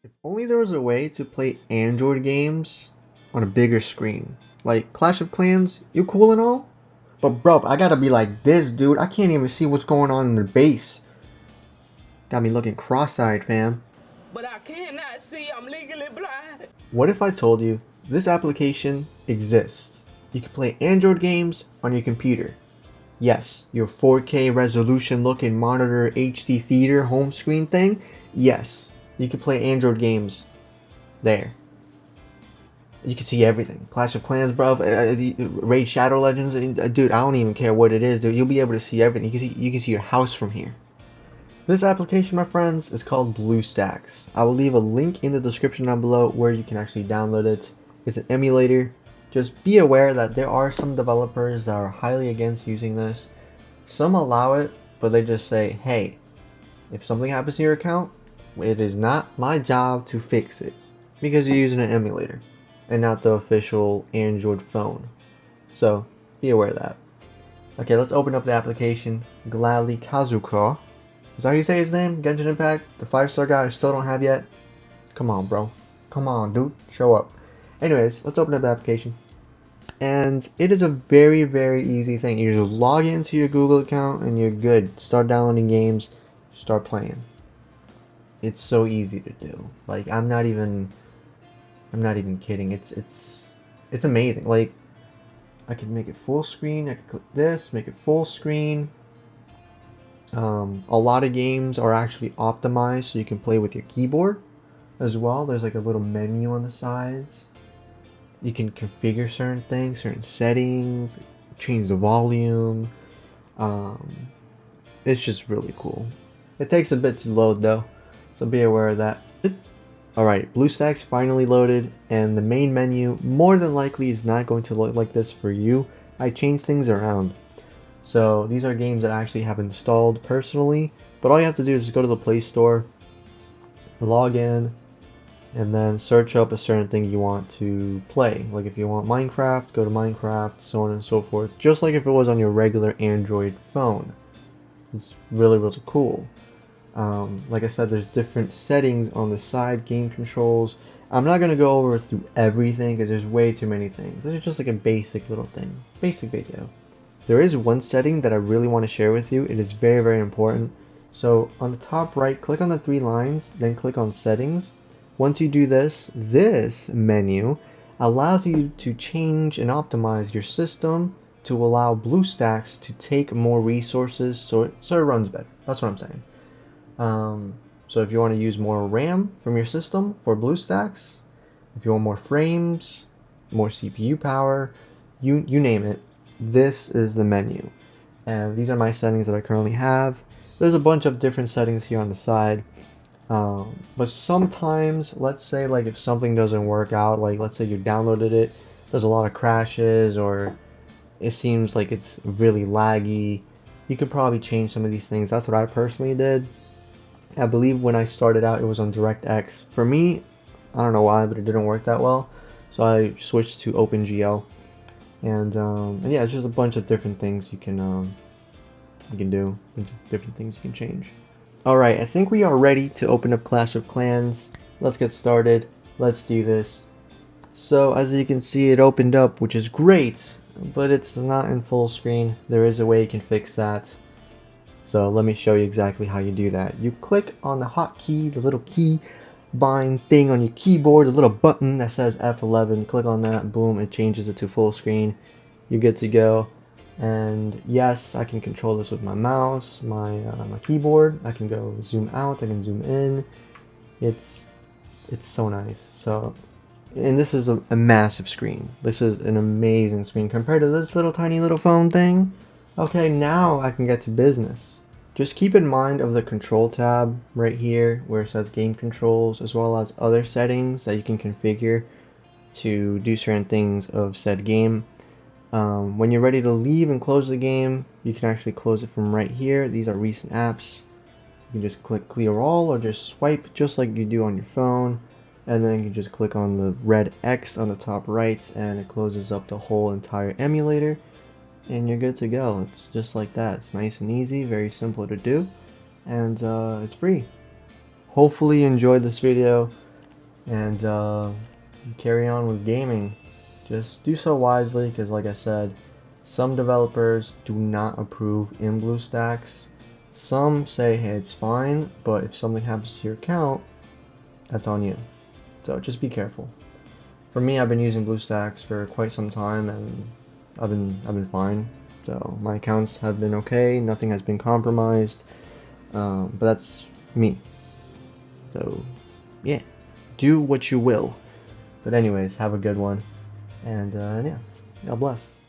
If only there was a way to play Android games on a bigger screen. Like Clash of Clans, you cool and all, but bro, I gotta be like this, dude. I can't even see what's going on in the base. Got me looking cross-eyed, fam. But I cannot see. I'm legally blind. What if I told you this application exists? You can play Android games on your computer. Yes, your 4K resolution looking monitor HD theater home screen thing. Yes, you can play Android games there. You can see everything. Clash of Clans, bro. Raid Shadow Legends, dude. I don't even care what it is, dude. You'll be able to see everything. You can see your house from here. This application, my friends, is called BlueStacks. I will leave a link in the description down below where you can actually download it. It's an emulator. Just be aware that there are some developers that are highly against using this. Some allow it, but they just say, hey, if something happens to your account, it is not my job to fix it because you're using an emulator and not the official Android phone. So be aware of that. Okay, let's open up the application. 𝐵𝓊𝓈𝒾𝓃𝓆𝓊𝒾𝓃𝓾e. Is that how you say his name? Genshin Impact? The 5-star guy I still don't have yet? Come on, bro. Come on, dude. Show up. Anyways, let's open up the application. And it is a very, very easy thing. You just log into your Google account and you're good. Start downloading games. Start playing. It's so easy to do. Like, I'm not even kidding. It's amazing. Like, I can make it full screen. I can click this, make it full screen. A lot of games are actually optimized so you can play with your keyboard as well. There's like a little menu on the sides. You can configure certain things, certain settings, change the volume. It's just really cool. It takes a bit to load though, so be aware of that. Alright, BlueStacks finally loaded, and the main menu more than likely is not going to look like this for you. I changed things around. So these are games that I actually have installed personally, but all you have to do is just go to the Play Store, log in, and then search up a certain thing you want to play. Like if you want Minecraft, go to Minecraft, so on and so forth, just like if it was on your regular Android phone. It's really, really cool. Like I said, there's different settings on the side, game controls. I'm not going to go over through everything because there's way too many things. This is just like a basic little thing, basic video. There is one setting that I really want to share with you. It is very, very important. So on the top right, click on the 3 lines, then click on settings. Once you do this, this menu allows you to change and optimize your system to allow BlueStacks to take more resources so it runs better. That's what I'm saying. So if you want to use more RAM from your system for BlueStacks, if you want more frames, more CPU power, you name it, this is the menu. And these are my settings that I currently have. There's a bunch of different settings here on the side. But sometimes, let's say like if something doesn't work out, like let's say you downloaded it, there's a lot of crashes or it seems like it's really laggy, you could probably change some of these things. That's what I personally did. I believe when I started out it was on DirectX. For me, I don't know why, but it didn't work that well, so I switched to OpenGL. And yeah, it's just a bunch of different things you can do, a bunch of different things you can change. Alright, I think we are ready to open up Clash of Clans. Let's get started. Let's do this. So as you can see, it opened up, which is great, but it's not in full screen. There is a way you can fix that. So let me show you exactly how you do that. You click on the hotkey, the little key bind thing on your keyboard, the little button that says F11, click on that, boom, it changes it to full screen. You're good to go. And yes, I can control this with my mouse, my keyboard. I can go zoom out, I can zoom in. It's so nice. So, and this is a massive screen. This is an amazing screen compared to this little tiny little phone thing. Okay, now I can get to business. Just keep in mind of the control tab right here where it says game controls, as well as other settings that you can configure to do certain things of said game. When you're ready to leave and close the game, you can actually close it from right here. These are recent apps. You can just click clear all or just swipe just like you do on your phone. And then you just click on the red X on the top right and it closes up the whole entire emulator. And you're good to go. It's just like that. It's nice and easy, very simple to do, and it's free. Hopefully you enjoyed this video. and carry on with gaming. Just do so wisely, because like I said, some developers do not approve in BlueStacks. Some say, hey, it's fine, but if something happens to your account, that's on you. So just be careful. For me, I've been using BlueStacks for quite some time, and I've been fine. So my accounts have been okay. Nothing has been compromised. But that's me. So yeah, do what you will. But anyways, have a good one, and yeah, God bless.